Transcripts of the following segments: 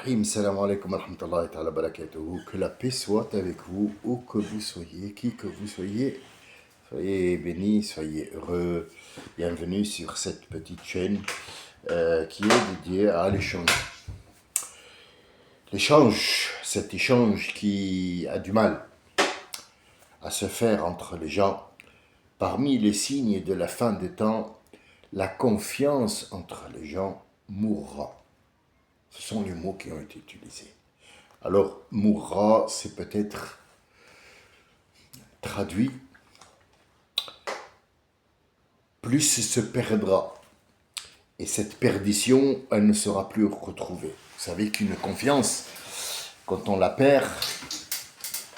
Rahim, salam alaikum wa rahmatullahi ta'ala barakatuhu. Que la paix soit avec vous, où que vous soyez, qui que vous soyez. Soyez bénis, soyez heureux. Bienvenue sur cette petite chaîne qui est dédiée à l'échange. L'échange, cet échange qui a du mal à se faire entre les gens. Parmi les signes de la fin des temps, la confiance entre les gens mourra. Ce sont les mots qui ont été utilisés. Alors, mourra, c'est peut-être traduit, plus se perdra. Et cette perdition, elle ne sera plus retrouvée. Vous savez qu'une confiance, quand on la perd,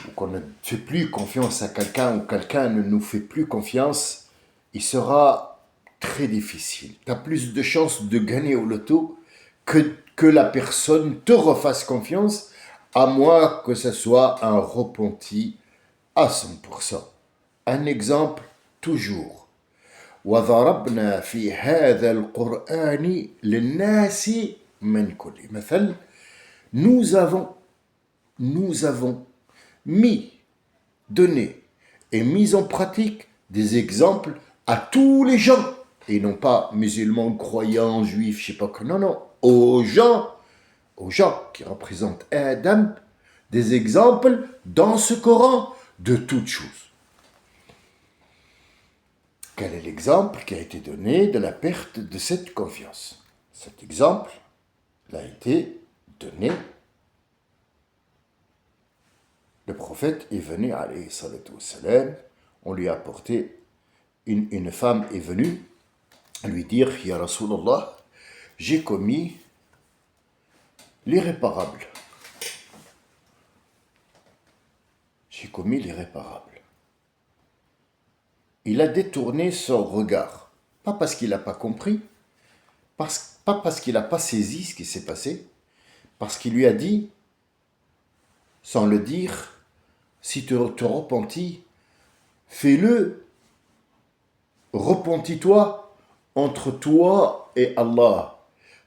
ou qu'on ne fait plus confiance à quelqu'un, ou quelqu'un ne nous fait plus confiance, il sera très difficile. Tu as plus de chances de gagner au loto que la personne te refasse confiance, à moins que ce soit un repenti à 100%. Un exemple, toujours. وَضَرَبْنَا فِي هَذَا الْقُرْآنِ لِلنَّاسِ مِنْ كُلِّ مَثَلٍ. Nous avons donné et mis en pratique des exemples à tous les gens, et non pas musulmans, croyants, juifs, je sais pas quoi, non, aux gens qui représentent Adam, des exemples dans ce Coran de toutes choses. Quel est l'exemple qui a été donné de la perte de cette confiance? Cet exemple a été donné. Le prophète est venu, alayhi salatu wassalam, on lui a apporté, une femme est venue lui dire, Ya Rasulallah, j'ai commis l'irréparable. J'ai commis l'irréparable. Il a détourné son regard. Pas parce qu'il n'a pas compris, pas parce qu'il n'a pas saisi ce qui s'est passé, parce qu'il lui a dit, sans le dire, si tu te repentis, fais-le, repentis-toi entre toi et Allah,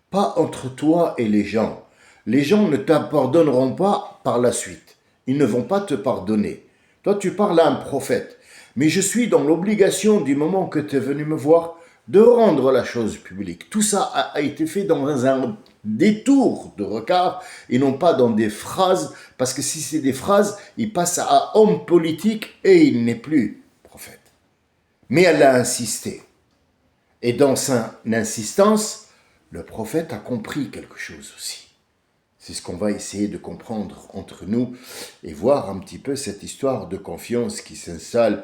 pas entre toi et les gens. Les gens ne t'abandonneront pas par la suite. Ils ne vont pas te pardonner. Toi, tu parles à un prophète. Mais je suis dans l'obligation, du moment que tu es venu me voir, de rendre la chose publique. Tout ça a été fait dans un détour de regard et non pas dans des phrases, parce que si c'est des phrases, il passe à homme politique et il n'est plus prophète. Mais elle a insisté. Et dans son insistance, le prophète a compris quelque chose aussi. C'est ce qu'on va essayer de comprendre entre nous et voir un petit peu cette histoire de confiance qui s'installe.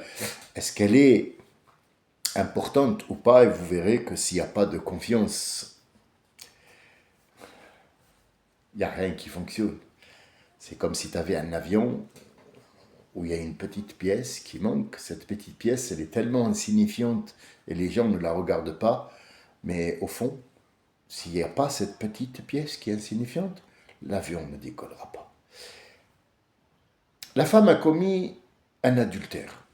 Est-ce qu'elle est importante ou pas? Et vous verrez que s'il n'y a pas de confiance, il n'y a rien qui fonctionne. C'est comme si tu avais un avion où il y a une petite pièce qui manque. Cette petite pièce, elle est tellement insignifiante et les gens ne la regardent pas. Mais au fond, s'il n'y a pas cette petite pièce qui est insignifiante, l'avion ne décollera pas. La femme a commis un adultère.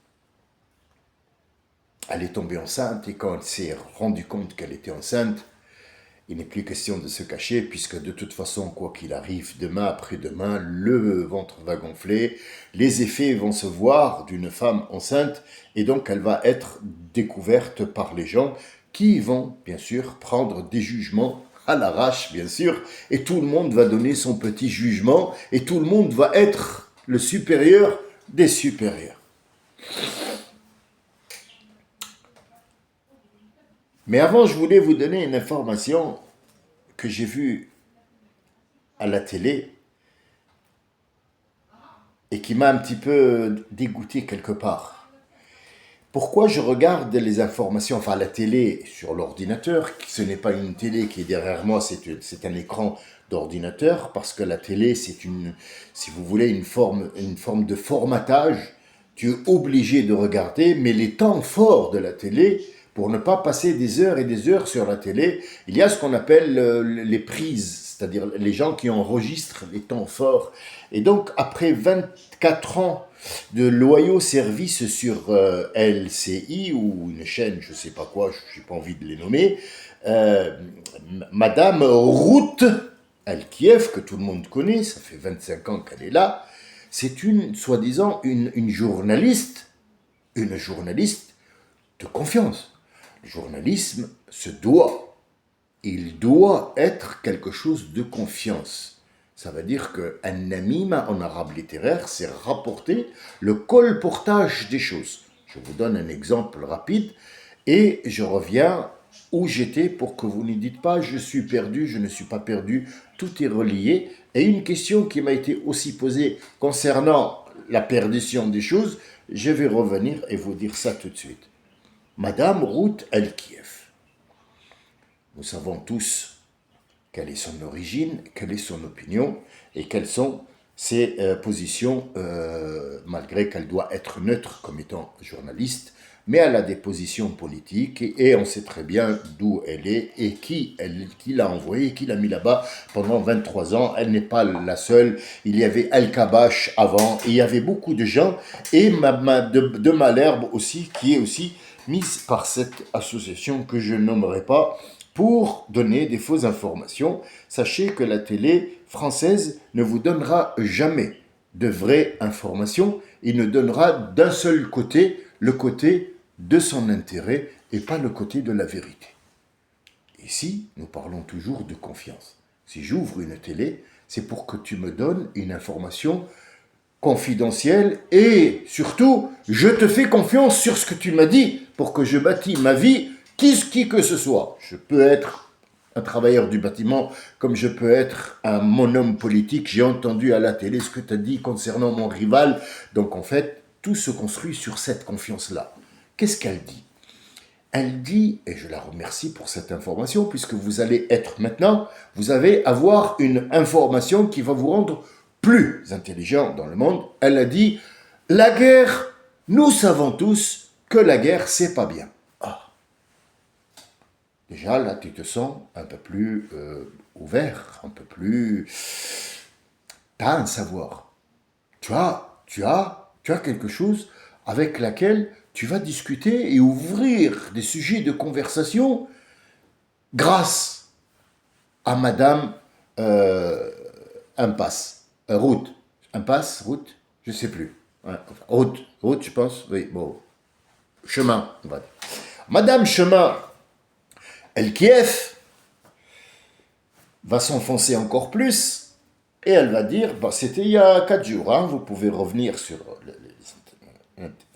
Elle est tombée enceinte et quand elle s'est rendue compte qu'elle était enceinte, il n'est plus question de se cacher puisque de toute façon, quoi qu'il arrive, demain, après-demain, le ventre va gonfler, les effets vont se voir d'une femme enceinte et donc elle va être découverte par les gens qui vont bien sûr prendre des jugements à l'arrache, bien sûr, et tout le monde va donner son petit jugement, et tout le monde va être le supérieur des supérieurs. Mais avant, je voulais vous donner une information que j'ai vue à la télé et qui m'a un petit peu dégoûté quelque part. Pourquoi je regarde les informations, enfin la télé sur l'ordinateur, ce n'est pas une télé qui est derrière moi, c'est un écran d'ordinateur, parce que la télé, c'est si vous voulez, une forme de formatage. Tu es obligé de regarder, mais les temps forts de la télé, pour ne pas passer des heures et des heures sur la télé, il y a ce qu'on appelle les prises, c'est-à-dire les gens qui enregistrent les temps forts. Et donc, après 24 ans de loyaux services sur LCI ou une chaîne, je ne sais pas quoi, je n'ai pas envie de les nommer, Madame Ruth Elle Kiev, que tout le monde connaît, ça fait 25 ans qu'elle est là, c'est soi-disant, une journaliste de confiance. Le journalisme il doit être quelque chose de confiance. Ça veut dire qu'un namima en arabe littéraire, c'est rapporter le colportage des choses. Je vous donne un exemple rapide et je reviens où j'étais pour que vous ne dites pas je suis perdu, je ne suis pas perdu, tout est relié. Et une question qui m'a été aussi posée concernant la perdition des choses, je vais revenir et vous dire ça tout de suite. Madame Ruth El-Kiev, nous savons tous quelle est son origine, quelle est son opinion et quelles sont ses positions, malgré qu'elle doit être neutre comme étant journaliste, mais elle a des positions politiques et on sait très bien d'où elle est et qui l'a envoyée, qui l'a mis là-bas pendant 23 ans. Elle n'est pas la seule, il y avait Al-Kabash avant, et il y avait beaucoup de gens, et de Malherbe aussi, qui est aussi mise par cette association que je nommerai pas, pour donner des fausses informations. Sachez que la télé française ne vous donnera jamais de vraies informations, il ne donnera d'un seul côté, le côté de son intérêt et pas le côté de la vérité. Ici, nous parlons toujours de confiance. Si j'ouvre une télé, c'est pour que tu me donnes une information confidentielle et surtout, je te fais confiance sur ce que tu m'as dit pour que je bâtis ma vie, qui que ce soit. Je peux être un travailleur du bâtiment comme je peux être mon homme politique. J'ai entendu à la télé ce que tu as dit concernant mon rival. Donc en fait, tout se construit sur cette confiance-là. Qu'est-ce qu'elle dit ? Elle dit, et je la remercie pour cette information, puisque vous allez être maintenant, vous allez avoir une information qui va vous rendre plus intelligent dans le monde. Elle a dit, la guerre, nous savons tous que la guerre, c'est pas bien. Ah. Déjà, là, tu te sens un peu plus ouvert, un peu plus... T'as un savoir. Tu as quelque chose avec laquelle tu vas discuter et ouvrir des sujets de conversation grâce à Madame Ruth, je sais plus. Ouais, Ruth, je pense, oui, bon, Chemin, on va dire. Madame Chemin, El-Kiev va s'enfoncer encore plus et elle va dire, c'était il y a 4 jours, hein, vous pouvez revenir sur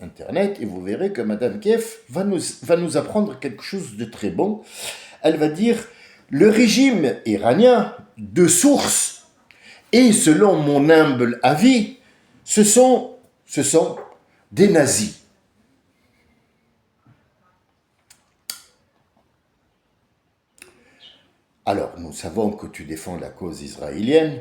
Internet et vous verrez que Madame Kiev va nous apprendre quelque chose de très bon. Elle va dire, le régime iranien, de source, et selon mon humble avis, ce sont des nazis. Alors, nous savons que tu défends la cause israélienne,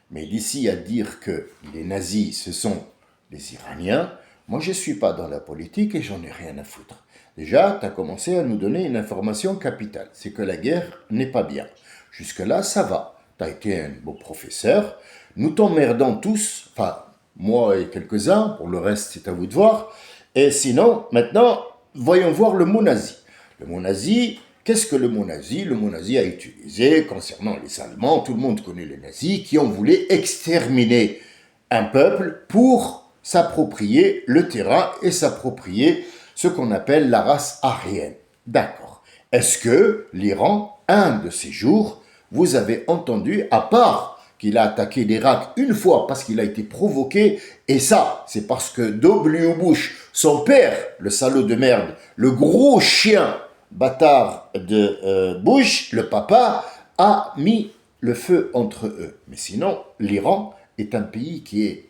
mais d'ici à dire que les nazis, ce sont les Iraniens, moi je ne suis pas dans la politique et j'en ai rien à foutre. Déjà, tu as commencé à nous donner une information capitale, c'est que la guerre n'est pas bien. Jusque-là, ça va. Tu as été un beau professeur, nous t'emmerdons tous, enfin, moi et quelques-uns, pour le reste, c'est à vous de voir. Et sinon, maintenant, voyons voir le mot nazi. Le mot nazi, qu'est-ce que le mot nazi ? Le mot nazi a utilisé concernant les Allemands, tout le monde connaît les nazis, qui ont voulu exterminer un peuple pour s'approprier le terrain et s'approprier ce qu'on appelle la race aryenne. D'accord. Est-ce que l'Iran, un de ces jours, vous avez entendu, à part qu'il a attaqué l'Irak une fois parce qu'il a été provoqué, et ça, c'est parce que W. Bush, son père, le salaud de merde, le gros chien bâtard de Bush, le papa, a mis le feu entre eux. Mais sinon, l'Iran est un pays qui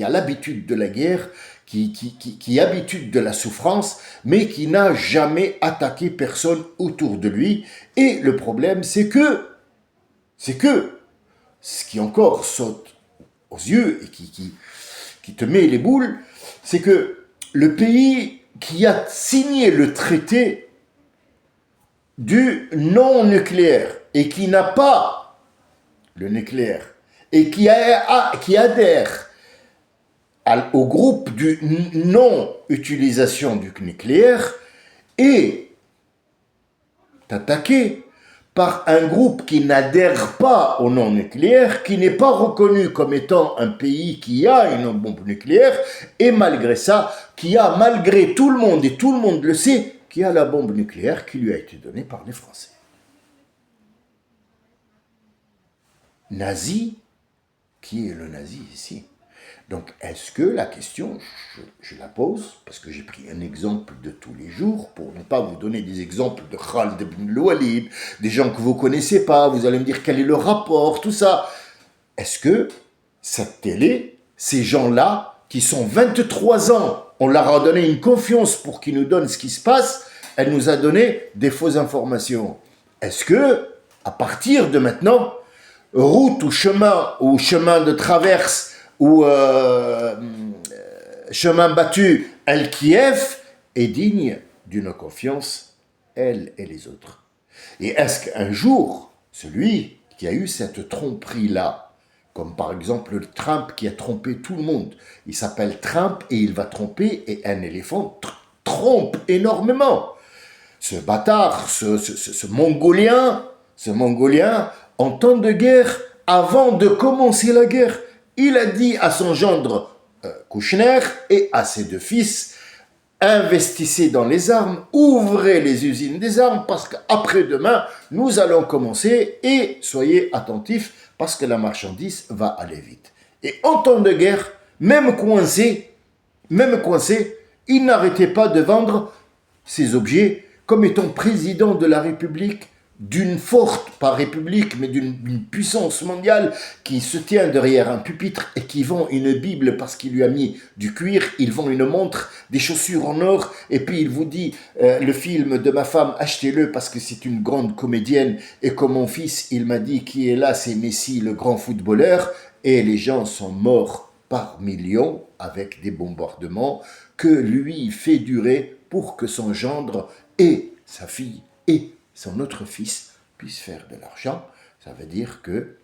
a l'habitude de la guerre, qui a l'habitude de la souffrance, mais qui n'a jamais attaqué personne autour de lui. Et le problème, c'est que, ce qui encore saute aux yeux et qui te met les boules, c'est que le pays qui a signé le traité du non-nucléaire et qui n'a pas le nucléaire et qui adhère au groupe du non-utilisation du nucléaire est attaqué par un groupe qui n'adhère pas au non-nucléaire, qui n'est pas reconnu comme étant un pays qui a une bombe nucléaire, et malgré ça, qui a, malgré tout le monde, et tout le monde le sait, qui a la bombe nucléaire qui lui a été donnée par les Français. Nazi, qui est le nazi ici? Donc, est-ce que la question, je la pose, parce que j'ai pris un exemple de tous les jours, pour ne pas vous donner des exemples de Khalid ibn al-Walid, des gens que vous ne connaissez pas, vous allez me dire quel est le rapport, tout ça. Est-ce que cette télé, ces gens-là, qui sont 23 ans, on leur a donné une confiance pour qu'ils nous donnent ce qui se passe, elle nous a donné des fausses informations. Est-ce que, à partir de maintenant, route ou chemin de traverse, ou chemin battu, El-Kiev est digne d'une confiance, elle et les autres. Et est-ce qu'un jour, celui qui a eu cette tromperie-là, comme par exemple le Trump qui a trompé tout le monde, il s'appelle Trump et il va tromper, et un éléphant trompe énormément. Ce bâtard, ce Mongolien, en temps de guerre, avant de commencer la guerre, il a dit à son gendre Kouchner et à ses deux fils, investissez dans les armes, ouvrez les usines des armes, parce qu'après-demain, nous allons commencer, et soyez attentifs, parce que la marchandise va aller vite. Et en temps de guerre, même coincé, il n'arrêtait pas de vendre ces objets comme étant président de la République, d'une forte, pas république, mais d'une puissance mondiale qui se tient derrière un pupitre et qui vend une Bible parce qu'il lui a mis du cuir, il vend une montre, des chaussures en or, et puis il vous dit le film de ma femme, achetez-le parce que c'est une grande comédienne, et comme mon fils, il m'a dit qui est là, c'est Messi, le grand footballeur, et les gens sont morts par millions avec des bombardements que lui fait durer pour que son gendre et sa fille et son autre fils puisse faire de l'argent. Ça veut dire que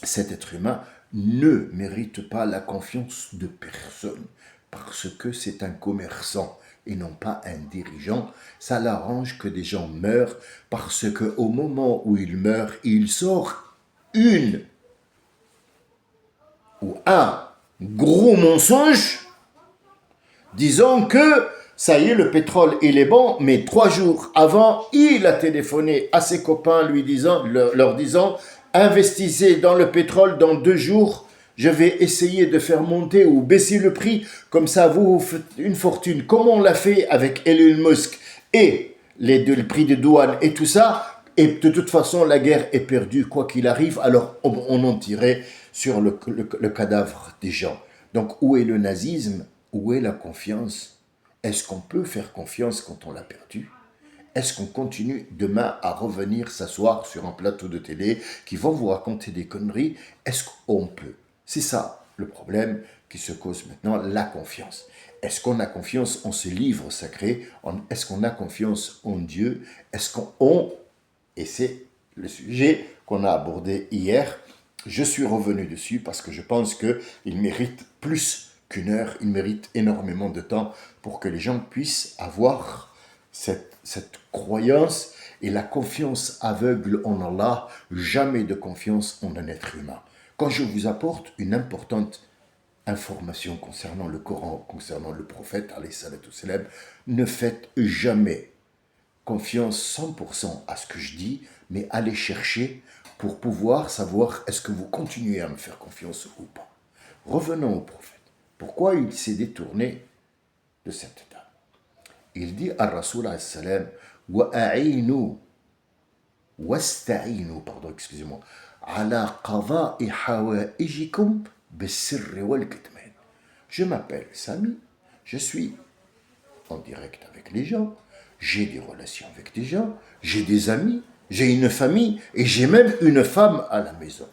cet être humain ne mérite pas la confiance de personne parce que c'est un commerçant et non pas un dirigeant. Ça l'arrange que des gens meurent parce qu'au moment où il meurt, il sort une ou un gros mensonge disant que ça y est, le pétrole, il est bon, mais 3 jours avant, il a téléphoné à ses copains leur disant « Investissez dans le pétrole dans 2 jours, je vais essayer de faire monter ou baisser le prix, comme ça vous faites une fortune. » Comme on l'a fait avec Elon Musk et le prix de douane et tout ça, et de toute façon, la guerre est perdue, quoi qu'il arrive, alors on en tirait sur le cadavre des gens. Donc, où est le nazisme? Où est la confiance? Est-ce qu'on peut faire confiance quand on l'a perdu? Est-ce qu'on continue demain à revenir s'asseoir sur un plateau de télé qui vont vous raconter des conneries? Est-ce qu'on peut? C'est ça le problème qui se cause maintenant, la confiance. Est-ce qu'on a confiance en ce livre sacré? Est-ce qu'on a confiance en Dieu? Est-ce qu'on... Et c'est le sujet qu'on a abordé hier. Je suis revenu dessus parce que je pense qu'il mérite plus qu'une heure, il mérite énormément de temps pour que les gens puissent avoir cette croyance et la confiance aveugle en Allah, jamais de confiance en un être humain. Quand je vous apporte une importante information concernant le Coran, concernant le prophète, alayhi salatu wassalam, ne faites jamais confiance 100% à ce que je dis, mais allez chercher pour pouvoir savoir est-ce que vous continuez à me faire confiance ou pas. Revenons au prophète. Pourquoi il s'est détourné de cette dame? Il dit à Rasoul alayhi salam wa'a'inu wasta'inu, pardon, excusez-moi, ala qada'i hawaijikum bis-sirri wal-kitman. Je m'appelle Sami, je suis en direct avec les gens, j'ai des relations avec des gens, j'ai des amis, j'ai une famille et j'ai même une femme à la maison.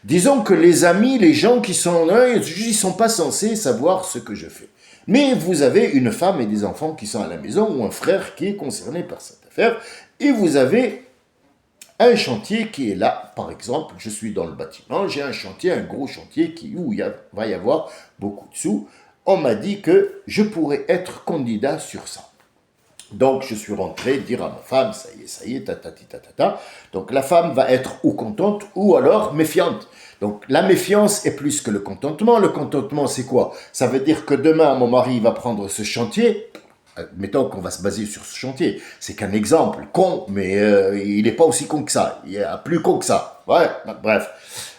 Disons que les amis, les gens qui sont là, ils ne sont pas censés savoir ce que je fais. Mais vous avez une femme et des enfants qui sont à la maison ou un frère qui est concerné par cette affaire et vous avez un chantier qui est là. Par exemple, je suis dans le bâtiment, j'ai un chantier, un gros chantier où il va y avoir beaucoup de sous. On m'a dit que je pourrais être candidat sur ça. Donc, je suis rentré dire à ma femme, ça y est, ta. Donc, la femme va être ou contente ou alors méfiante. Donc, la méfiance est plus que le contentement. Le contentement, c'est quoi? Ça veut dire que demain, mon mari va prendre ce chantier. Mettons qu'on va se baser sur ce chantier. C'est qu'un exemple con, mais il n'est pas aussi con que ça. Il est plus con que ça. Ouais, bref.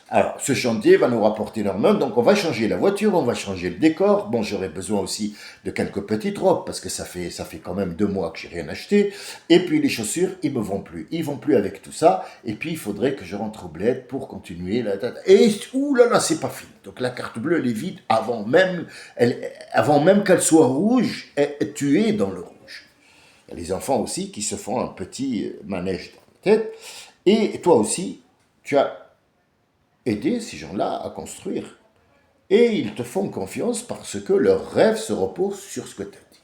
Alors, ce chantier va nous rapporter énormément, donc on va changer la voiture, on va changer le décor. Bon, j'aurai besoin aussi de quelques petites robes, parce que ça fait quand même 2 mois que j'ai rien acheté. Et puis les chaussures, ils me vont plus. Ils vont plus avec tout ça. Et puis il faudrait que je rentre au bled pour continuer. Et oulala, c'est pas fini. Donc la carte bleue, elle est vide avant même qu'elle soit rouge, tu es dans le rouge. Il y a les enfants aussi qui se font un petit manège dans la tête. Et toi aussi, tu as aider ces gens-là à construire. Et ils te font confiance parce que leur rêve se repose sur ce que tu as dit.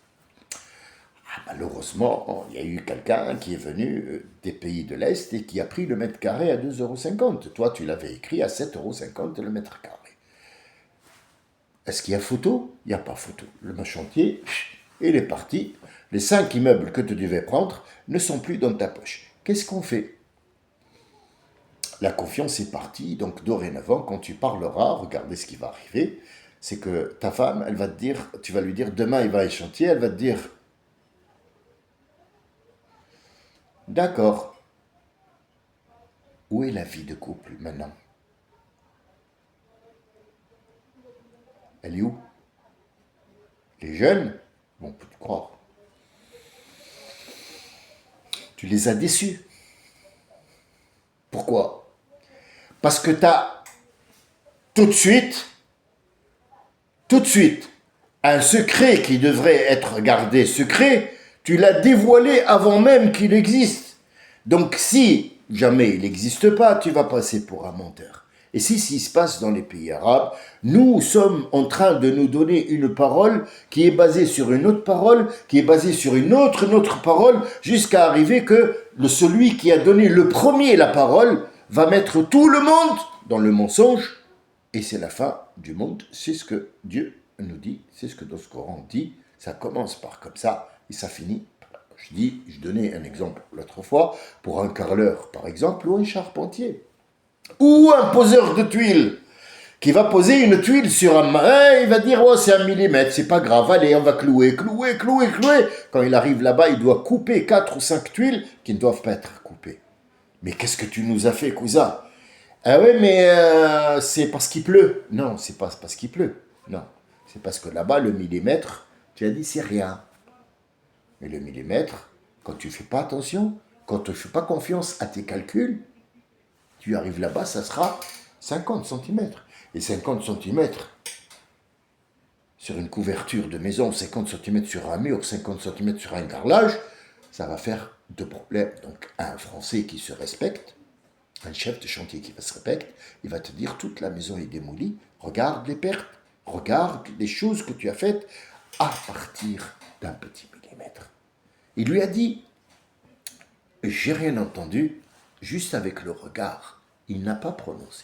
Malheureusement, il y a eu quelqu'un qui est venu des pays de l'Est et qui a pris le mètre carré à 2,50 €. Toi, tu l'avais écrit à 7,50 € le mètre carré. Est-ce qu'il y a photo? Il n'y a pas photo. Le chantier, il est parti. Les 5 immeubles que tu devais prendre ne sont plus dans ta poche. Qu'est-ce qu'on fait? La confiance est partie, donc dorénavant, quand tu parleras, regardez ce qui va arriver, c'est que ta femme, elle va te dire, tu vas lui dire, demain il va y chantier, elle va te dire, d'accord, où est la vie de couple maintenant? Elle est où? Les jeunes? Bon, on peut te croire. Tu les as déçus. Pourquoi? Parce que tu as tout de suite, un secret qui devrait être gardé secret, tu l'as dévoilé avant même qu'il existe. Donc si jamais il n'existe pas, tu vas passer pour un menteur. Et si ce qui se passe dans les pays arabes, nous sommes en train de nous donner une parole qui est basée sur une autre parole, qui est basée sur une autre parole, jusqu'à arriver que celui qui a donné le premier la parole va mettre tout le monde dans le mensonge. Et c'est la fin du monde, c'est ce que Dieu nous dit, c'est ce que dans ce Coran dit, ça commence par comme ça et ça finit. Je donnais un exemple l'autre fois, pour un carreleur par exemple, ou un charpentier, ou un poseur de tuiles, qui va poser une tuile sur un main, il va dire, oh c'est 1 millimètre, c'est pas grave, allez on va clouer. Quand il arrive là-bas, il doit couper 4 ou 5 tuiles qui ne doivent pas être coupées. Mais qu'est-ce que tu nous as fait, cousin? Ah oui, mais c'est parce qu'il pleut. Non, c'est pas parce qu'il pleut. Non, c'est parce que là-bas, le millimètre, tu as dit, c'est rien. Mais le millimètre, quand tu fais pas attention, quand tu fais pas confiance à tes calculs, tu arrives là-bas, ça sera 50 centimètres. Et 50 centimètres sur une couverture de maison, 50 centimètres sur un mur, 50 centimètres sur un carrelage, ça va faire 2 problèmes. Donc, un Français qui se respecte, un chef de chantier qui va se respecter, il va te dire toute la maison est démolie, regarde les pertes, regarde les choses que tu as faites à partir d'un petit millimètre. Il lui a dit, j'ai rien entendu, juste avec le regard. Il n'a pas prononcé.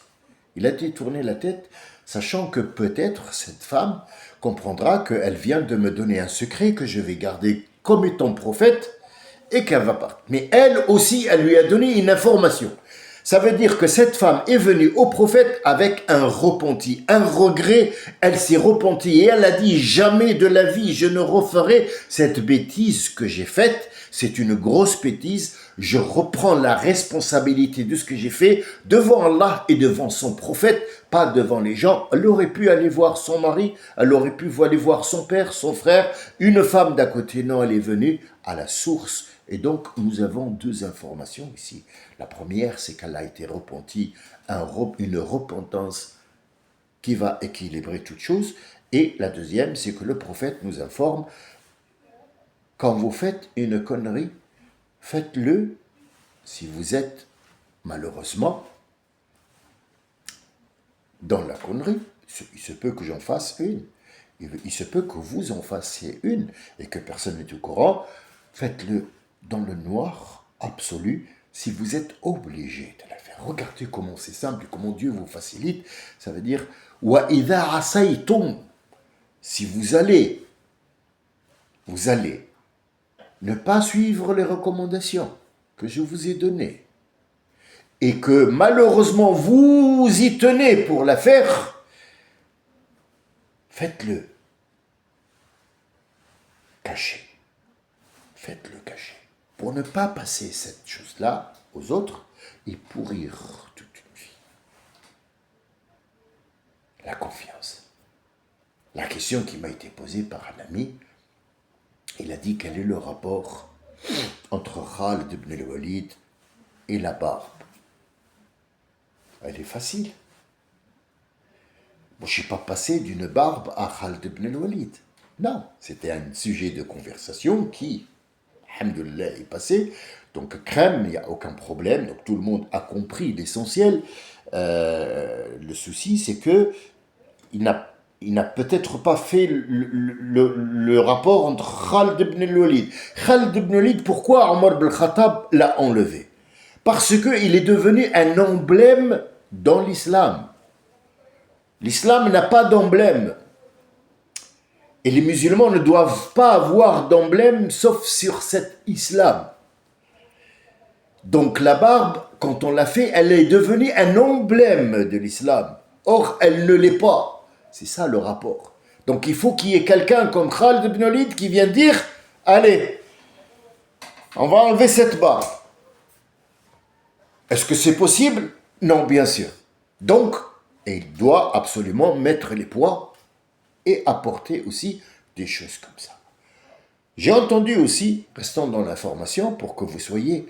Il a détourné la tête, sachant que peut-être cette femme comprendra qu'elle vient de me donner un secret que je vais garder comme étant prophète et qu'elle va partir. Mais elle aussi, elle lui a donné une information. Ça veut dire que cette femme est venue au prophète avec un repenti, un regret. Elle s'est repentie et elle a dit, jamais de la vie je ne referai cette bêtise que j'ai faite. C'est une grosse bêtise. Je reprends la responsabilité de ce que j'ai fait devant Allah et devant son prophète, pas devant les gens. Elle aurait pu aller voir son mari, elle aurait pu aller voir son père, son frère, une femme d'à côté. Non, elle est venue à la source. Et donc, nous avons 2 informations ici. La première, c'est qu'elle a été repentie, une repentance qui va équilibrer toutes choses. Et la deuxième, c'est que le prophète nous informe, quand vous faites une connerie, faites-le si vous êtes, malheureusement, dans la connerie. Il se peut que j'en fasse une. Il se peut que vous en fassiez une et que personne n'est au courant. Faites-le dans le noir absolu si vous êtes obligé de la faire. Regardez comment c'est simple, comment Dieu vous facilite. Ça veut dire wa idha asaytum. Si vous allez ne pas suivre les recommandations que je vous ai données, et que malheureusement vous y tenez pour la faire, faites-le caché. Faites-le caché. Pour ne pas passer cette chose-là aux autres et pourrir toute une vie. La confiance. La question qui m'a été posée par un ami, il a dit quel est le rapport entre Khalid ibn al-Walid et la barbe. Elle est facile. Moi, je ne suis pas passé d'une barbe à Khalid ibn al-Walid. Non, c'était un sujet de conversation qui, alhamdoulilah, est passé. Donc, crème, il n'y a aucun problème. Donc, tout le monde a compris l'essentiel. Le souci, c'est que il n'a peut-être pas fait le rapport entre Khalid ibn al-Walid. Khalid ibn al-Walid, pourquoi Omar ibn al-Khattab l'a enlevé? Parce qu'il est devenu un emblème dans l'islam. L'islam n'a pas d'emblème. Et les musulmans ne doivent pas avoir d'emblème sauf sur cet islam. Donc la barbe, quand on l'a fait, elle est devenue un emblème de l'islam. Or, elle ne l'est pas. C'est ça le rapport. Donc il faut qu'il y ait quelqu'un comme Khalid ibn Walid qui vienne dire « Allez, on va enlever cette barbe. » Est-ce que c'est possible? Non, bien sûr. Donc, il doit absolument mettre les poids et apporter aussi des choses comme ça. J'ai entendu aussi, restant dans l'information, pour que vous soyez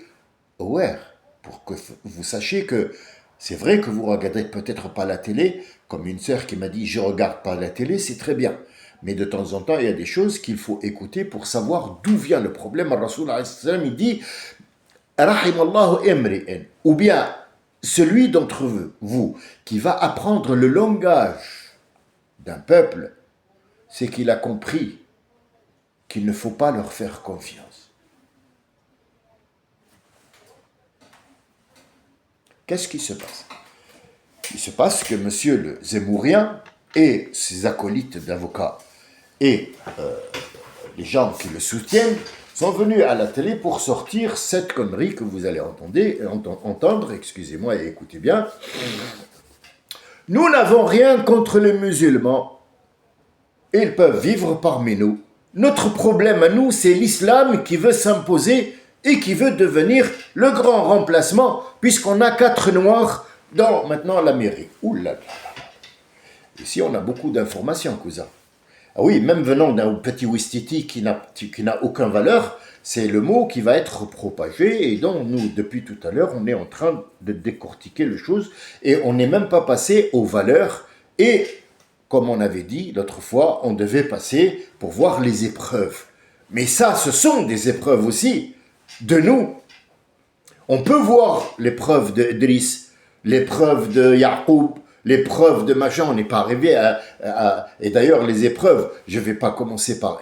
aware, pour que vous sachiez que c'est vrai que vous regardez peut-être pas la télé, comme une sœur qui m'a dit « je regarde pas la télé », c'est très bien. Mais de temps en temps, il y a des choses qu'il faut écouter pour savoir d'où vient le problème. Rasoul il dit « Rahimallahu imri'in » ou bien celui d'entre vous qui va apprendre le langage d'un peuple, c'est qu'il a compris qu'il ne faut pas leur faire confiance. Qu'est-ce qui se passe? Il se passe que monsieur le Zemmourien et ses acolytes d'avocats et les gens qui le soutiennent sont venus à la télé pour sortir cette connerie que vous allez entendre, excusez-moi et écoutez bien. Nous n'avons rien contre les musulmans. Ils peuvent vivre parmi nous. Notre problème à nous, c'est l'islam qui veut s'imposer et qui veut devenir le grand remplacement, puisqu'on a 4 noirs dans maintenant la mairie. Ouh là là. Ici, on a beaucoup d'informations, cousin. Ah oui, même venant d'un petit Ouistiti qui n'a aucune valeur, c'est le mot qui va être propagé et dont nous, depuis tout à l'heure, on est en train de décortiquer les choses et on n'est même pas passé aux valeurs et comme on avait dit l'autre fois, on devait passer pour voir les épreuves. Mais ça, ce sont des épreuves aussi de nous. On peut voir l'épreuve d'Idriss, l'épreuve de Yacoub, l'épreuve de machin, on n'est pas arrivé et d'ailleurs les épreuves, je vais pas commencer par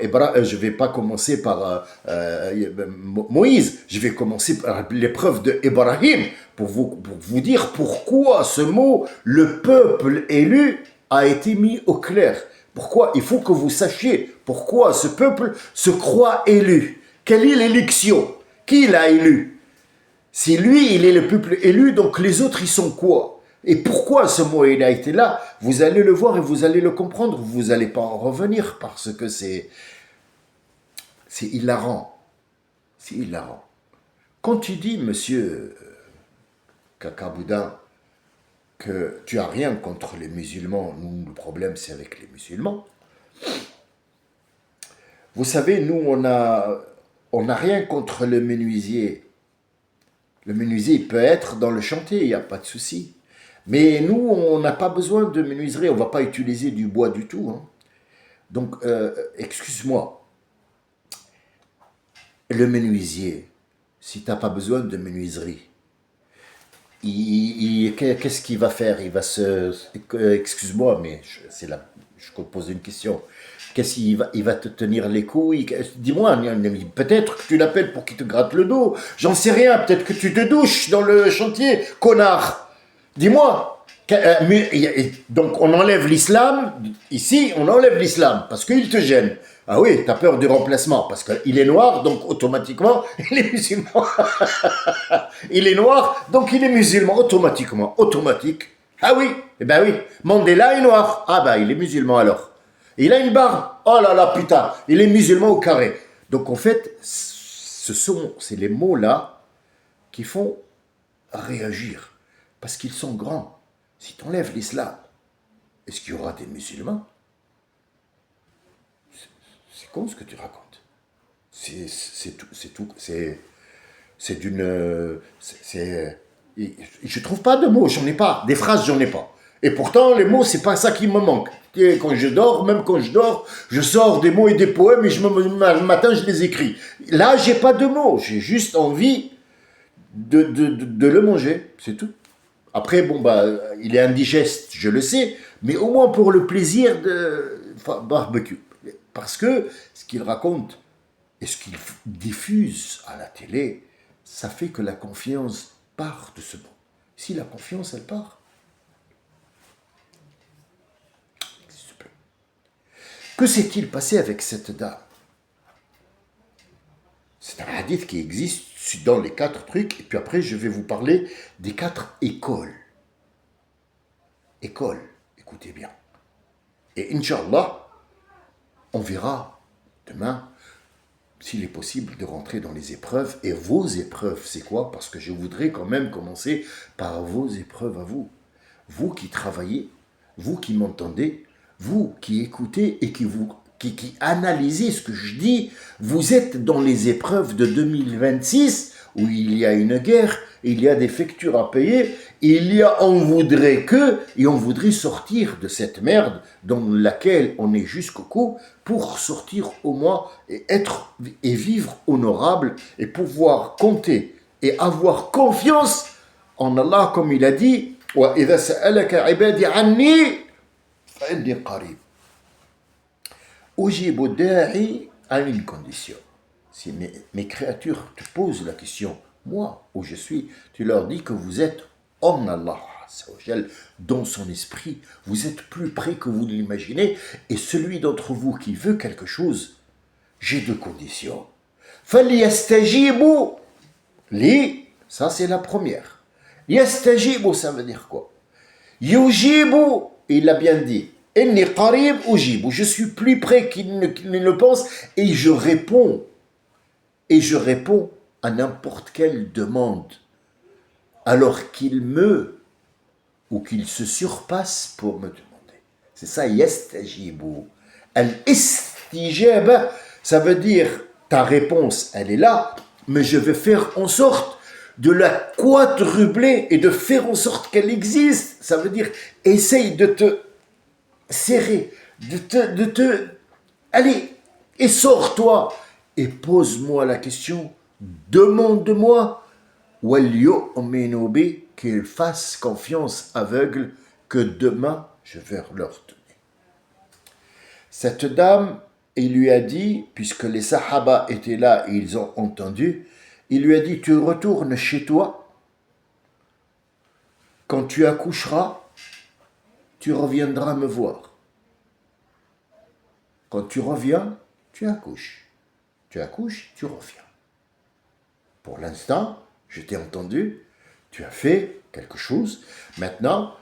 Moïse, je vais commencer par l'épreuve de Ibrahim pour vous dire pourquoi ce mot, le peuple élu, a été mis au clair. Pourquoi? Il faut que vous sachiez pourquoi ce peuple se croit élu. Quelle est l'élection? Qui l'a élu? Si lui, il est le peuple élu, donc les autres, ils sont quoi? Et pourquoi ce mot, il a été là? Vous allez le voir et vous allez le comprendre. Vous n'allez pas en revenir parce que c'est hilarant. C'est hilarant. Quand tu dis, monsieur Kakaboudin, que tu n'as rien contre les musulmans, nous, le problème, c'est avec les musulmans. Vous savez, nous, on n'a rien contre le menuisier. Le menuisier, il peut être dans le chantier, il n'y a pas de souci. Mais nous, on n'a pas besoin de menuiserie, on ne va pas utiliser du bois du tout. Hein. Donc, excuse-moi, le menuisier, si tu n'as pas besoin de menuiserie, qu'est-ce qu'il va faire? Il va excuse-moi, mais je pose une question. Qu'est-ce qu'il va, il va te tenir les couilles? Dis-moi, peut-être que tu l'appelles pour qu'il te gratte le dos. J'en sais rien, peut-être que tu te douches dans le chantier, connard. Dis-moi. Donc on enlève l'islam, ici on enlève l'islam, parce qu'il te gêne. Ah oui, tu as peur du remplacement, parce qu'il est noir, donc automatiquement, il est musulman. Il est noir, donc il est musulman, automatiquement. Automatique. Ah oui, eh ben oui. Mandela est noir. Ah ben, il est musulman alors. Il a une barbe. Oh là là, putain, il est musulman au carré. Donc en fait, c'est les mots-là qui font réagir, parce qu'ils sont grands. Si tu enlèves l'islam, est-ce qu'il y aura des musulmans? C'est con ce que tu racontes. C'est tout. C'est d'une. Je trouve pas de mots, j'en ai pas. Des phrases, j'en ai pas. Et pourtant, les mots, c'est pas ça qui me manque. Quand je dors, même quand je dors, je sors des mots et des poèmes et le matin, je les écris. Là, j'ai pas de mots. J'ai juste envie de le manger. C'est tout. Après, bon, bah, il est indigeste, je le sais, mais au moins pour le plaisir de barbecue. Parce que ce qu'il raconte et ce qu'il diffuse à la télé, ça fait que la confiance part de ce monde. Si la confiance, elle part, s'il te plaît. Que s'est-il passé avec cette dame? C'est un hadith qui existe dans les 4 trucs, et puis après, je vais vous parler des 4 écoles. Écoles, écoutez bien. Et Inch'Allah, on verra demain s'il est possible de rentrer dans les épreuves. Et vos épreuves, c'est quoi? Parce que je voudrais quand même commencer par vos épreuves à vous. Vous qui travaillez, vous qui m'entendez, vous qui écoutez et qui analysez ce que je dis, vous êtes dans les épreuves de 2026 où il y a une guerre, il y a des factures à payer, il y a on voudrait que, et on voudrait sortir de cette merde dans laquelle on est jusqu'au cou pour sortir au moins et vivre honorable et pouvoir compter et avoir confiance en Allah comme il a dit وَإِذَا سَأَلَكَ عِبَادِي عَنِّي فَإِنِّي قَرِيبٌ أُجِيبُ الدَّاعِي à une condition. Si mes créatures te posent la question, moi où je suis, tu leur dis que vous êtes en Allah, dans son esprit, vous êtes plus près que vous ne l'imaginez, et celui d'entre vous qui veut quelque chose, j'ai 2 conditions. فَلْيَسْتَجِيبُوا li, ça c'est la première. Yastajibu, ça veut dire quoi? Yujibu, il l'a bien dit. Inni qarib ujibu, je suis plus près qu'il ne le pense et je réponds. Et je réponds à n'importe quelle demande. Alors qu'il ou qu'il se surpasse pour me demander. C'est ça, yastajibu. Al-istijaba, ça veut dire ta réponse, elle est là, mais je vais faire en sorte de la quadrupler et de faire en sorte qu'elle existe. Ça veut dire, essaye de te serrer, allez, et sors-toi, et pose-moi la question, demande-moi, qu'ils fassent confiance aveugle que demain je vais leur donner. Cette dame, il lui a dit, puisque les sahaba étaient là et ils ont entendu, il lui a dit, tu retournes chez toi, quand tu accoucheras, tu reviendras me voir. Quand tu reviens, tu accouches. Tu accouches, tu reviens. Pour l'instant, je t'ai entendu, tu as fait quelque chose, maintenant,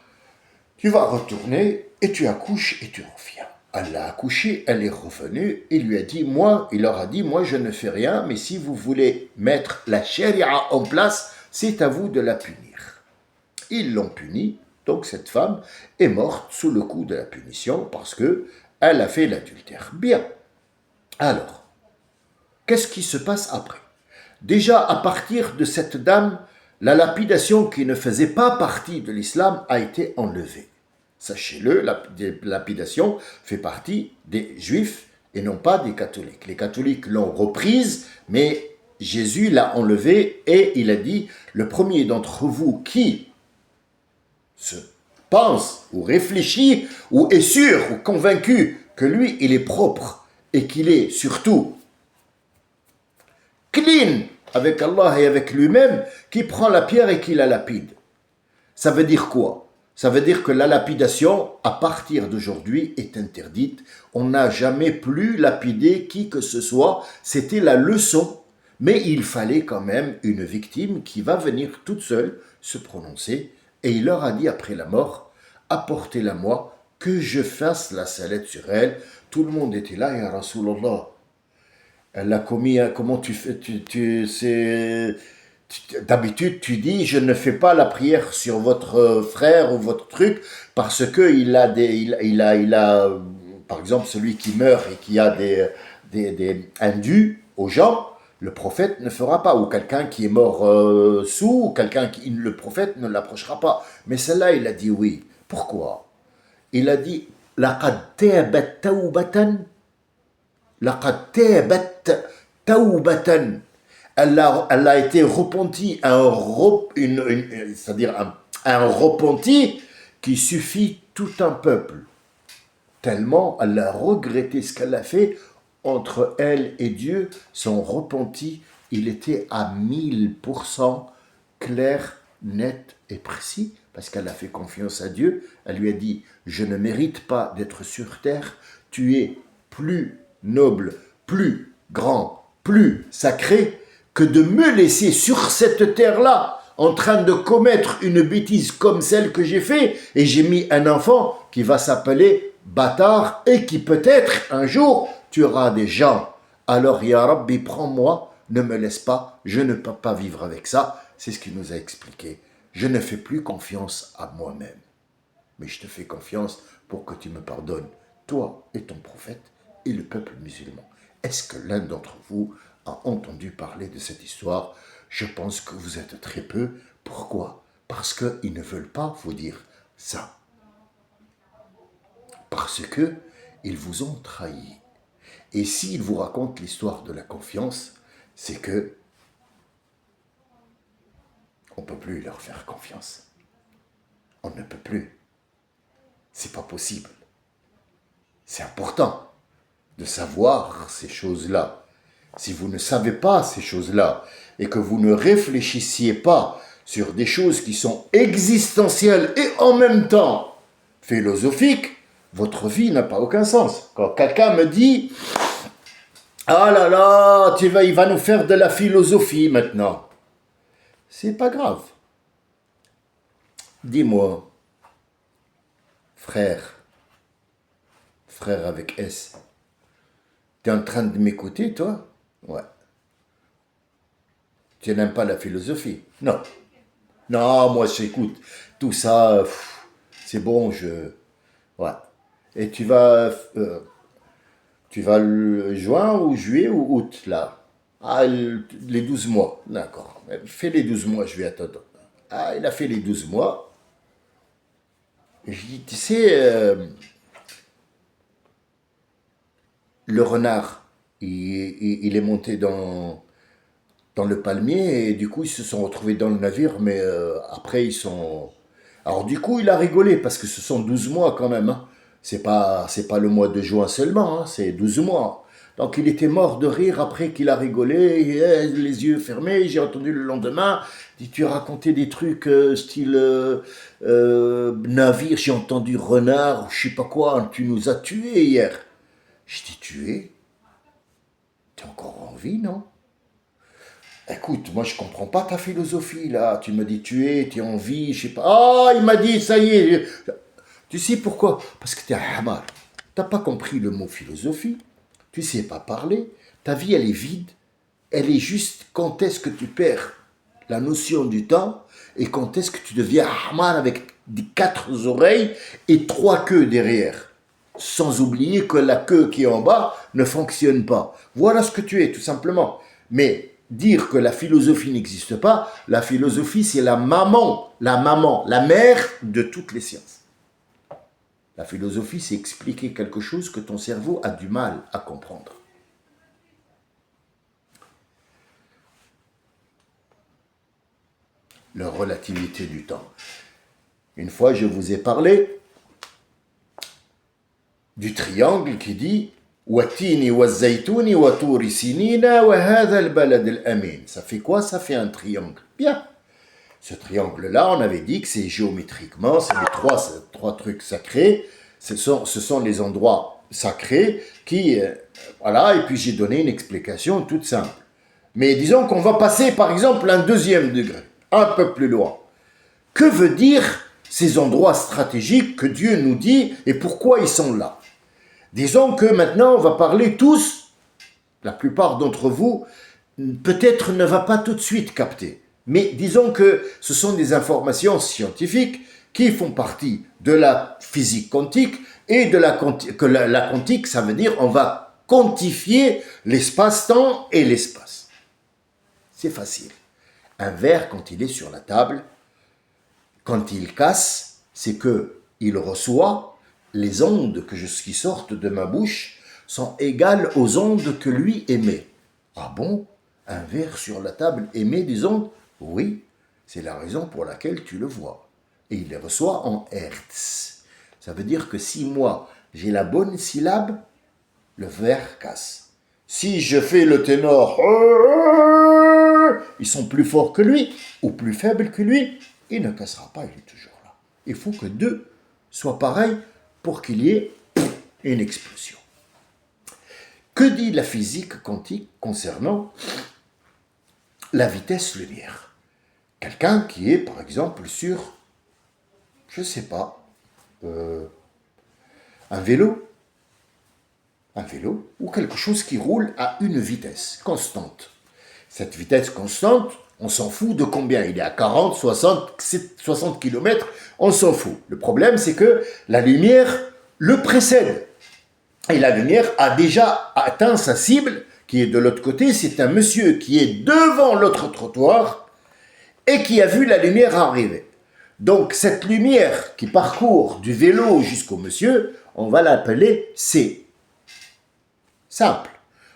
tu vas retourner et tu accouches et tu reviens. Elle a accouché, elle est revenue, il lui a dit, il leur a dit, moi je ne fais rien, mais si vous voulez mettre la charia en place, c'est à vous de la punir. Ils l'ont punie, donc cette femme est morte sous le coup de la punition parce que elle a fait l'adultère. Bien. Alors, qu'est-ce qui se passe après? Déjà, à partir de cette dame, la lapidation qui ne faisait pas partie de l'islam a été enlevée. Sachez-le, la lapidation fait partie des juifs et non pas des catholiques. Les catholiques l'ont reprise, mais Jésus l'a enlevée et il a dit, le premier d'entre vous qui se pense ou réfléchit ou est sûr ou convaincu que lui, il est propre et qu'il est surtout clean avec Allah et avec lui-même, qui prend la pierre et qui la lapide. Ça veut dire quoi? Ça veut dire que la lapidation, à partir d'aujourd'hui, est interdite. On n'a jamais plus lapidé qui que ce soit. C'était la leçon. Mais il fallait quand même une victime qui va venir toute seule se prononcer. Et il leur a dit après la mort, apportez-la moi, que je fasse la salette sur elle. Tout le monde était là, ya Rasulallah. Elle a commis, comment tu fais, d'habitude, tu dis, je ne fais pas la prière sur votre frère ou votre truc parce que par exemple, celui qui meurt et qui a des indus aux gens, le prophète ne fera pas, ou quelqu'un qui est mort sous, ou le prophète ne l'approchera pas. Mais celle-là, il a dit oui. Pourquoi? Il a dit, laqad tabat tawbatan, laqad tabat tawbatan. Elle a été repentie, c'est-à-dire un repenti qui suffit tout un peuple. Tellement elle a regretté ce qu'elle a fait entre elle et Dieu, son repenti, il était à 1000% clair, net et précis, parce qu'elle a fait confiance à Dieu. Elle lui a dit, je ne mérite pas d'être sur terre, tu es plus noble, plus grand, plus sacré, que de me laisser sur cette terre-là en train de commettre une bêtise comme celle que j'ai fait, et j'ai mis un enfant qui va s'appeler bâtard et qui peut-être un jour tuera des gens. Alors, ya Rabbi, prends-moi, ne me laisse pas, je ne peux pas vivre avec ça. C'est ce qu'il nous a expliqué. Je ne fais plus confiance à moi-même, mais je te fais confiance pour que tu me pardonnes, toi et ton prophète et le peuple musulman. Est-ce que l'un d'entre vous a entendu parler de cette histoire? Je pense que vous êtes très peu. Pourquoi? Parce qu'ils ne veulent pas vous dire ça. Parce que ils vous ont trahi. Et s'ils vous racontent l'histoire de la confiance, c'est que on ne peut plus leur faire confiance. On ne peut plus. C'est pas possible. C'est important de savoir ces choses-là. Si vous ne savez pas ces choses-là et que vous ne réfléchissiez pas sur des choses qui sont existentielles et en même temps philosophiques, votre vie n'a pas aucun sens. Quand quelqu'un me dit « Ah là là, il va nous faire de la philosophie maintenant », c'est pas grave. Dis-moi, frère avec S, tu es en train de m'écouter, toi? Ouais. Tu n'aimes pas la philosophie? Non. Non, moi j'écoute. Tout ça, c'est bon, ouais. Et tu vas le juin ou juillet ou août, là? Ah, les 12 mois. D'accord. Fais les 12 mois, je vais attendre. Ah, il a fait les 12 mois. Et je dis, tu sais, le renard, il est monté dans le palmier et du coup ils se sont retrouvés dans le navire, mais après ils sont... Alors du coup il a rigolé parce que ce sont 12 mois quand même, hein. C'est pas le mois de juin seulement, hein, c'est 12 mois. Donc il était mort de rire après qu'il a rigolé, les yeux fermés, j'ai entendu le lendemain, dit tu racontais des trucs style navire, j'ai entendu renard, je sais pas quoi, tu nous as tués hier. Je dis tué? T'es encore en vie, non? Écoute, moi je comprends pas ta philosophie là. Tu me dis tuer, tu es en vie, je sais pas. Ah, il m'a dit ça y est. Tu sais pourquoi? Parce que tu es un hamar. T'as pas compris le mot philosophie. Tu sais pas parler. Ta vie elle est vide. Elle est juste quand est-ce que tu perds la notion du temps et quand est-ce que tu deviens hamar avec des 4 oreilles et 3 queues derrière. Sans oublier que la queue qui est en bas ne fonctionne pas. Voilà ce que tu es, tout simplement. Mais dire que la philosophie n'existe pas, la philosophie, c'est la mère de toutes les sciences. La philosophie, c'est expliquer quelque chose que ton cerveau a du mal à comprendre. La relativité du temps. Une fois, je vous ai parlé du triangle qui dit Watini wazaytouni wa turi sinina wa hadha al balad al amin. Ça fait quoi? Ça fait un triangle. Bien. Ce triangle-là, on avait dit que c'est géométriquement, c'est les trois trucs sacrés. Ce sont les endroits sacrés qui... voilà, et puis j'ai donné une explication toute simple. Mais disons qu'on va passer, par exemple, un deuxième degré, un peu plus loin. Que veut dire ces endroits stratégiques que Dieu nous dit et pourquoi ils sont là? Disons que maintenant, on va parler tous, la plupart d'entre vous, peut-être ne va pas tout de suite capter. Mais disons que ce sont des informations scientifiques qui font partie de la physique quantique et de la quantique, ça veut dire on va quantifier l'espace-temps et l'espace. C'est facile. Un verre, quand il est sur la table, quand il casse, c'est que il reçoit les ondes qui sortent de ma bouche sont égales aux ondes que lui émet. Ah bon? Un verre sur la table émet des ondes? Oui, c'est la raison pour laquelle tu le vois. Et il les reçoit en hertz. Ça veut dire que si moi, j'ai la bonne syllabe, le verre casse. Si je fais le ténor, ils sont plus forts que lui ou plus faibles que lui, il ne cassera pas, il est toujours là. Il faut que deux soient pareils pour qu'il y ait une explosion. Que dit la physique quantique concernant la vitesse lumière? Quelqu'un qui est, par exemple, sur, je ne sais pas, un vélo ou quelque chose qui roule à une vitesse constante. Cette vitesse constante, on s'en fout de combien. Il est à 40, 60 km, on s'en fout. Le problème, c'est que la lumière le précède. Et la lumière a déjà atteint sa cible, qui est de l'autre côté. C'est un monsieur qui est devant l'autre trottoir et qui a vu la lumière arriver. Donc, cette lumière qui parcourt du vélo jusqu'au monsieur, on va l'appeler C. Simple.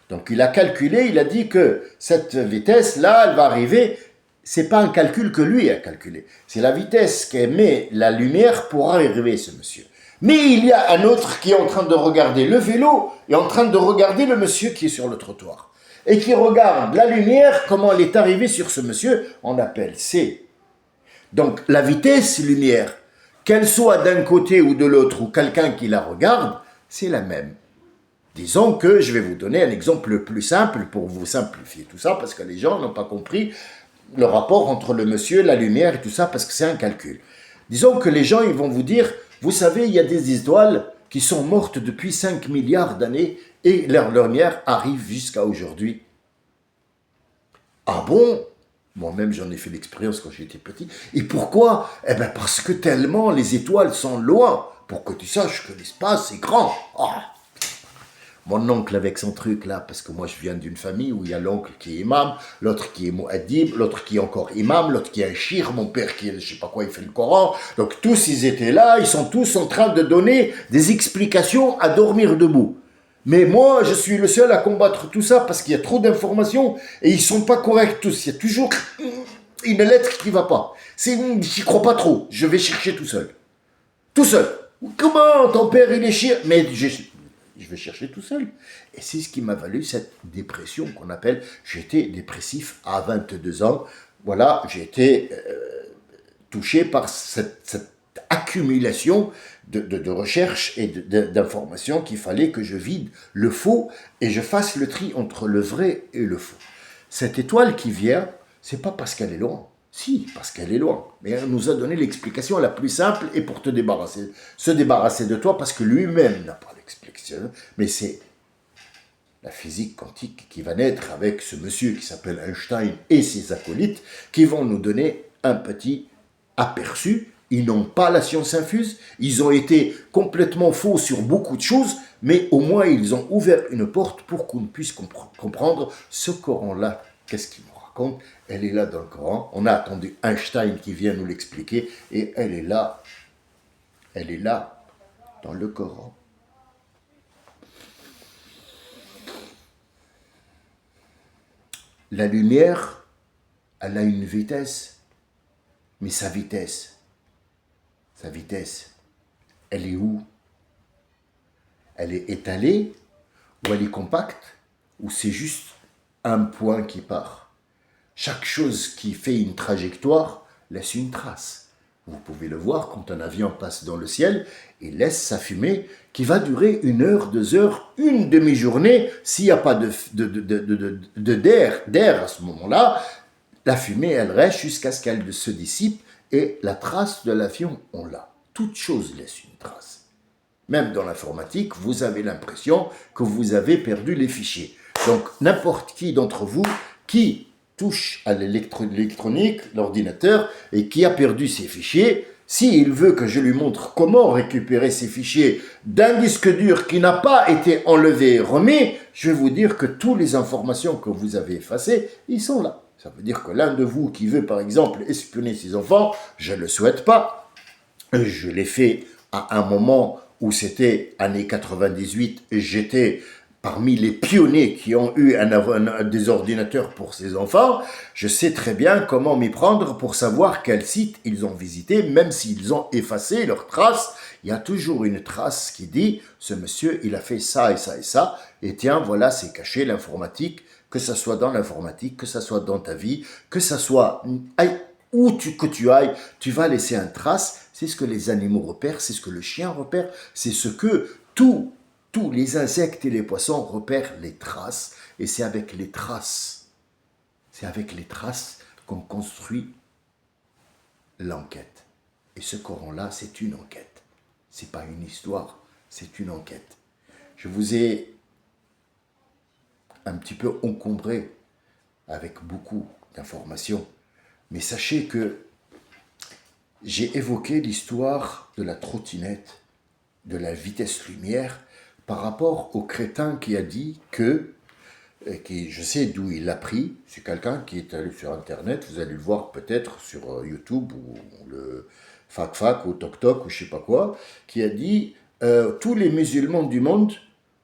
Donc, il a calculé, il a dit que cette vitesse-là, elle va arriver. C'est pas un calcul que lui a calculé. C'est la vitesse qu'émet la lumière pour arriver, ce monsieur. Mais il y a un autre qui est en train de regarder le vélo et en train de regarder le monsieur qui est sur le trottoir. Et qui regarde la lumière, comment elle est arrivée sur ce monsieur, on appelle C. Donc, la vitesse lumière, qu'elle soit d'un côté ou de l'autre, ou quelqu'un qui la regarde, c'est la même. Disons que je vais vous donner un exemple le plus simple pour vous simplifier tout ça, parce que les gens n'ont pas compris le rapport entre le monsieur, la lumière et tout ça, parce que c'est un calcul. Disons que les gens, ils vont vous dire, vous savez, il y a des étoiles qui sont mortes depuis 5 milliards d'années et leur lumière arrive jusqu'à aujourd'hui. Ah bon? Moi-même, j'en ai fait l'expérience quand j'étais petit. Et pourquoi? Eh bien, parce que tellement les étoiles sont loin, pour que tu saches que l'espace est grand. Ah. Mon oncle avec son truc là, parce que moi je viens d'une famille où il y a l'oncle qui est imam, l'autre qui est mu'addib, l'autre qui est encore imam, l'autre qui est un shir, mon père qui est, je sais pas quoi, il fait le Coran. Donc tous ils étaient là, ils sont tous en train de donner des explications à dormir debout. Mais moi je suis le seul à combattre tout ça parce qu'il y a trop d'informations et ils sont pas corrects tous. Il y a toujours une lettre qui va pas. J'y crois pas trop, je vais chercher tout seul. Tout seul. Comment ton père il est shir? Mais je vais chercher tout seul. Et c'est ce qui m'a valu cette dépression qu'on appelle, j'étais dépressif à 22 ans. Voilà, j'ai été touché par cette accumulation de recherches et d'informations qu'il fallait que je vide le faux et je fasse le tri entre le vrai et le faux. Cette étoile qui vient, c'est pas parce qu'elle est loin. Si, parce qu'elle est loin. Mais elle nous a donné l'explication la plus simple et pour se débarrasser de toi parce que lui-même n'a pas l'explication. Mais c'est la physique quantique qui va naître avec ce monsieur qui s'appelle Einstein et ses acolytes qui vont nous donner un petit aperçu. Ils n'ont pas la science infuse, ils ont été complètement faux sur beaucoup de choses, mais au moins ils ont ouvert une porte pour qu'on puisse comprendre ce Coran-là. Qu'est-ce qu'il nous raconte? Elle est là dans le Coran. On a attendu Einstein qui vient nous l'expliquer et elle est là dans le Coran. La lumière, elle a une vitesse, mais sa vitesse, elle est où? Elle est étalée ou elle est compacte ou c'est juste un point qui part? Chaque chose qui fait une trajectoire, laisse une trace. Vous pouvez le voir quand un avion passe dans le ciel, il laisse sa fumée qui va durer 1 heure, 2 heures, une demi-journée. S'il n'y a pas d'air à ce moment-là, la fumée, elle reste jusqu'à ce qu'elle se dissipe et la trace de l'avion, on l'a. Toute chose laisse une trace. Même dans l'informatique, vous avez l'impression que vous avez perdu les fichiers. Donc, n'importe qui d'entre vous qui touche à l'électronique, l'ordinateur, et qui a perdu ses fichiers, s'il veut que je lui montre comment récupérer ces fichiers d'un disque dur qui n'a pas été enlevé et remis, je vais vous dire que toutes les informations que vous avez effacées, ils sont là. Ça veut dire que l'un de vous qui veut, par exemple, espionner ses enfants, je ne le souhaite pas. Je l'ai fait à un moment où c'était années 98, j'étais parmi les pionniers qui ont eu des ordinateurs pour ses enfants. Je sais très bien comment m'y prendre pour savoir quel site ils ont visité, même s'ils ont effacé leurs traces. Il y a toujours une trace qui dit, ce monsieur, il a fait ça et ça et ça, et tiens, voilà, c'est caché, l'informatique, que ça soit dans l'informatique, que ça soit dans ta vie, que ça soit que tu ailles, tu vas laisser une trace. C'est ce que les animaux repèrent, c'est ce que le chien repère, c'est ce que tous les insectes et les poissons repèrent les traces. Et c'est avec les traces qu'on construit l'enquête. Et ce Coran-là, c'est une enquête. C'est pas une histoire, c'est une enquête. Je vous ai un petit peu encombré avec beaucoup d'informations. Mais sachez que j'ai évoqué l'histoire de la trottinette, de la vitesse lumière, par rapport au crétin qui a dit que, je sais d'où il l'a pris, c'est quelqu'un qui est allé sur Internet, vous allez le voir peut-être sur YouTube ou le Fac ou Tok ou je sais pas quoi, qui a dit tous les musulmans du monde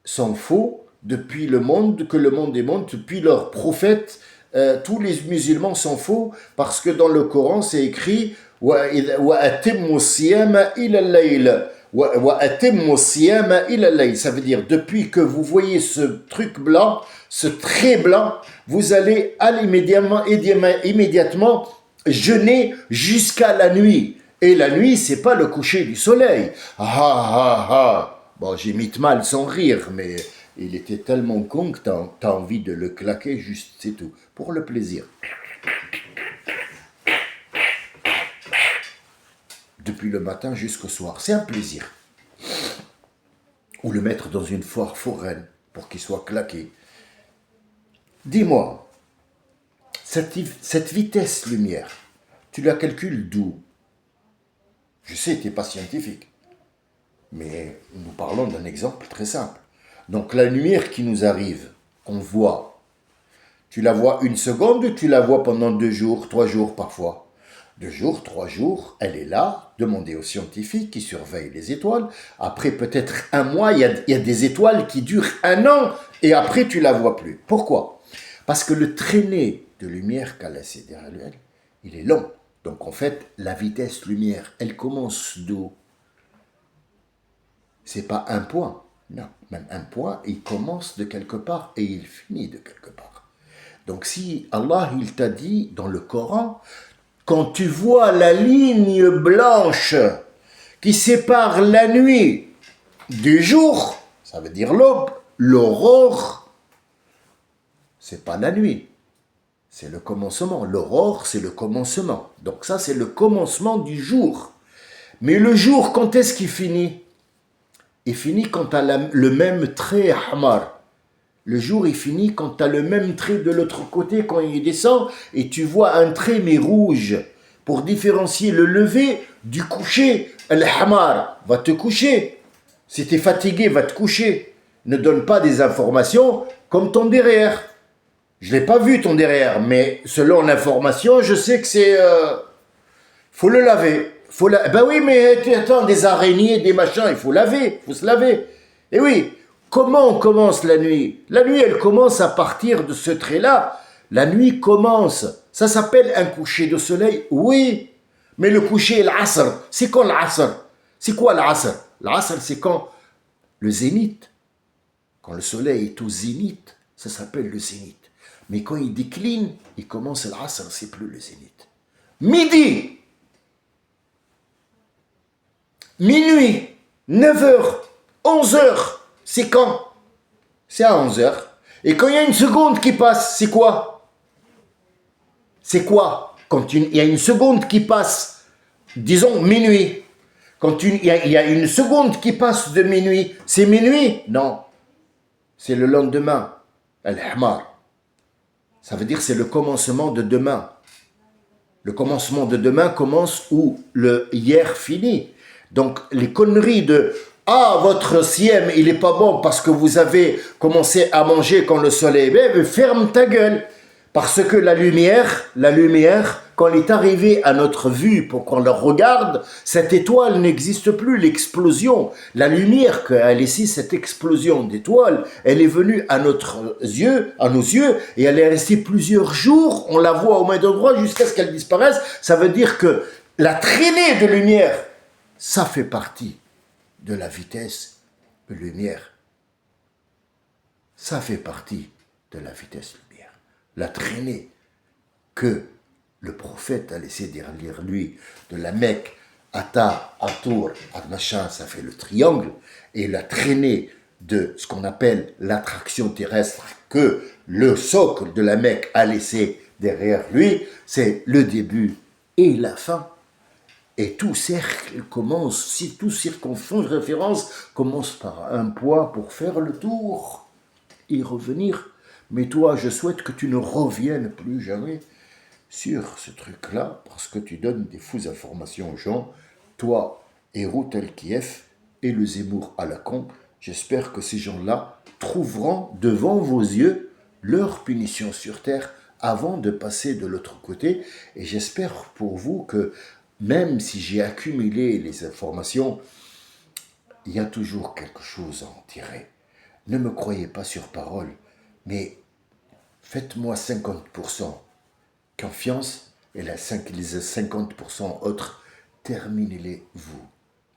sont faux depuis le monde est monde, depuis leur prophète. Tous les musulmans sont faux parce que dans le Coran c'est écrit wa atimmu siyama ila al-layl wa atimmu siyama ila al-layl, ça veut dire depuis que vous voyez ce truc blanc, ce trait blanc, vous allez immédiatement jeûner jusqu'à la nuit. Et la nuit, c'est pas le coucher du soleil. Bon, j'imite mal sans rire, mais il était tellement con que t'as envie de le claquer, juste, c'est tout. Pour le plaisir. Depuis le matin jusqu'au soir. C'est un plaisir. Ou le mettre dans une foire foraine pour qu'il soit claqué. Dis-moi, cette vitesse lumière, tu la calcules d'où? Je sais, tu n'es pas scientifique. Mais nous parlons d'un exemple très simple. Donc la lumière qui nous arrive, qu'on voit, tu la vois 1 seconde ou tu la vois pendant 2 jours, 3 jours parfois? 2 jours, 3 jours, elle est là, demandez aux scientifiques qui surveillent les étoiles. Après peut-être 1 mois, il y a des étoiles qui durent 1 an et après tu la vois plus. Pourquoi? Parce que le traîner de lumière qu'a laissé derrière elle, il est long. Donc en fait, la vitesse lumière, elle commence d'où? C'est pas un point. Non, même un point, il commence de quelque part et il finit de quelque part. Donc si Allah, il t'a dit dans le Coran, quand tu vois la ligne blanche qui sépare la nuit du jour, ça veut dire l'aube, l'aurore, c'est pas la nuit, c'est le commencement. L'aurore, c'est le commencement. Donc ça, c'est le commencement du jour. Mais le jour, quand est-ce qu'il finit? Il finit quand tu as le même trait ahmar. Le jour, il finit quand tu as le même trait de l'autre côté, quand il descend, et tu vois un trait mais rouge. Pour différencier le lever du coucher, al-hamar va te coucher. Si tu es fatigué, va te coucher. Ne donne pas des informations comme ton derrière. Je ne l'ai pas vu ton derrière, mais selon l'information, je sais que c'est... faut le laver. Ben oui, mais attends, des araignées, des machins, il faut laver, il faut se laver. Et oui, comment on commence la nuit? La nuit, elle commence à partir de ce trait-là. La nuit commence. Ça s'appelle un coucher de soleil, oui. Mais le coucher, l'asr, c'est quand l'asr? C'est quoi l'asr? L'asr, c'est quand le zénith. Quand le soleil est au zénith, ça s'appelle le zénith. Mais quand il décline, il commence l'asr, c'est plus le zénith. midi, minuit, 9h, 11h. C'est quand? C'est à 11h. Et quand il y a une seconde qui passe, c'est quoi? C'est quoi? Quand il y a une seconde qui passe, disons minuit. Quand il y a une seconde qui passe de minuit, c'est minuit? Non. C'est le lendemain. Al-Hmar. Ça veut dire c'est le commencement de demain. Le commencement de demain commence où le hier finit. Donc les conneries de « Ah, votre siem, il est pas bon parce que vous avez commencé à manger quand le soleil est... » Mais ferme ta gueule. Parce que la lumière, quand elle est arrivée à notre vue pour qu'on la regarde, cette étoile n'existe plus, l'explosion. La lumière qu'elle est ici, cette explosion d'étoiles, elle est venue à nos yeux, et elle est restée plusieurs jours, on la voit au même endroit jusqu'à ce qu'elle disparaisse. Ça veut dire que la traînée de lumière, ça fait partie de la vitesse de lumière. Ça fait partie de la vitesse lumière. La traînée que le prophète a laissé derrière lui de la Mecque à Tour, à machin, ça fait le triangle, et la traînée de ce qu'on appelle l'attraction terrestre que le socle de la Mecque a laissé derrière lui, c'est le début et la fin. Et tout cercle commence, si tout circonférence commence par un poids pour faire le tour et revenir. Mais toi, je souhaite que tu ne reviennes plus jamais sur ce truc-là, parce que tu donnes des fausses informations aux gens. Toi, Hérout El-Kiev et le Zemmour à la con, j'espère que ces gens-là trouveront devant vos yeux leur punition sur terre avant de passer de l'autre côté. Et j'espère pour vous que, même si j'ai accumulé les informations, il y a toujours quelque chose à en tirer. Ne me croyez pas sur parole, mais faites-moi 50% confiance et les 50% autres, terminez-les vous.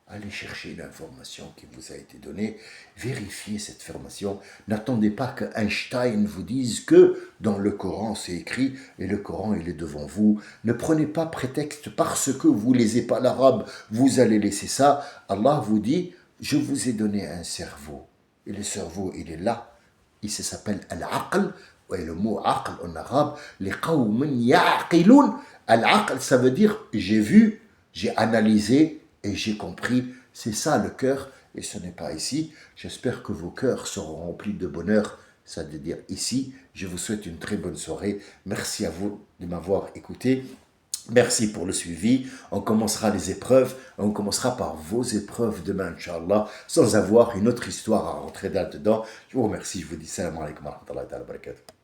Allez chercher l'information qui vous a été donnée, vérifiez cette information. N'attendez pas que Einstein vous dise que dans le Coran c'est écrit et le Coran il est devant vous. Ne prenez pas prétexte parce que vous ne lisez pas l'arabe, vous allez laisser ça. Allah vous dit, je vous ai donné un cerveau. Et le cerveau il est là. Il s'appelle Al-Aql. Et le mot aql en arabe, les qawmin ya'qiloun. Al-aql, ça veut dire j'ai vu, j'ai analysé et j'ai compris. C'est ça le cœur et ce n'est pas ici. J'espère que vos cœurs seront remplis de bonheur, ça veut dire ici. Je vous souhaite une très bonne soirée. Merci à vous de m'avoir écouté. Merci pour le suivi. On commencera les épreuves. On commencera par vos épreuves demain, Inch'Allah, sans avoir une autre histoire à rentrer là-dedans. Je vous remercie. Je vous dis salam alaikum wa rahmatullahi wa barakatuh.